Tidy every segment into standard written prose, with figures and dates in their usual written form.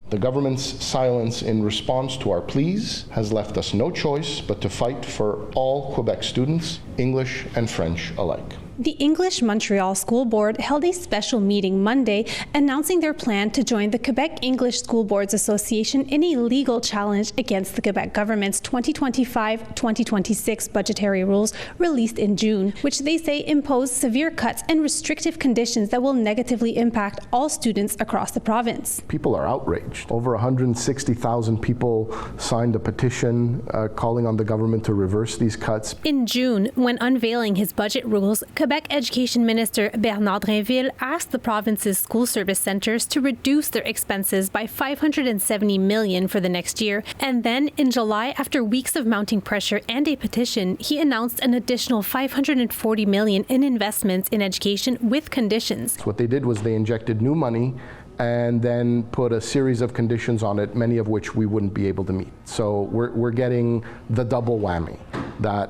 The government's silence in response to our pleas has left us no choice but to fight for all Quebec students, English and French alike. The English Montreal School Board held a special meeting Monday announcing their plan to join the Quebec English School Boards Association in a legal challenge against the Quebec government's 2025-2026 budgetary rules released in June, which they say impose severe cuts and restrictive conditions that will negatively impact all students across the province. People are outraged. Over 160,000 people signed a petition calling on the government to reverse these cuts. In June, when unveiling his budget rules, Quebec Education Minister Bernard Drinville asked the province's school service centres to reduce their expenses by $570 million for the next year. And then, in July, after weeks of mounting pressure and a petition, he announced an additional $540 million in investments in education with conditions. What they did was they injected new money and then put a series of conditions on it, many of which we wouldn't be able to meet. So we're getting the double whammy. That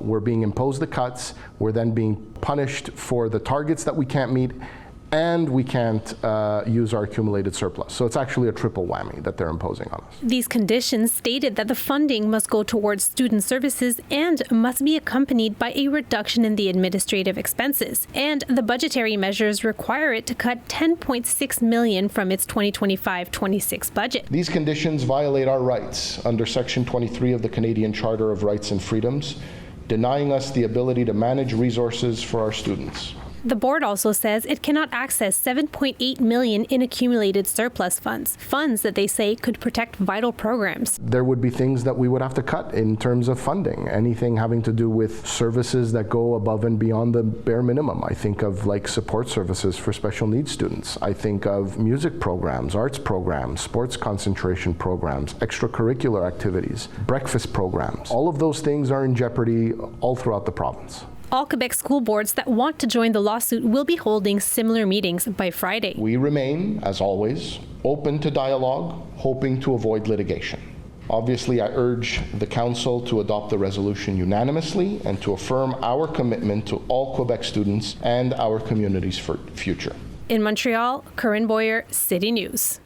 we're being imposed the cuts, we're then being punished for the targets that we can't meet, and we can't use our accumulated surplus. So it's actually a triple whammy that they're imposing on us. These conditions stated that the funding must go towards student services and must be accompanied by a reduction in the administrative expenses. And the budgetary measures require it to cut $10.6 million from its 2025-26 budget. These conditions violate our rights under Section 23 of the Canadian Charter of Rights and Freedoms, denying us the ability to manage resources for our students. The board also says it cannot access $7.8 million in accumulated surplus funds that they say could protect vital programs. There would be things that we would have to cut in terms of funding, anything having to do with services that go above and beyond the bare minimum. I think of like support services for special needs students. I think of music programs, arts programs, sports concentration programs, extracurricular activities, breakfast programs. All of those things are in jeopardy all throughout the province. All Quebec school boards that want to join the lawsuit will be holding similar meetings by Friday. We remain, as always, open to dialogue, hoping to avoid litigation. Obviously, I urge the Council to adopt the resolution unanimously and to affirm our commitment to all Quebec students and our community's future. In Montreal, Corinne Boyer, City News.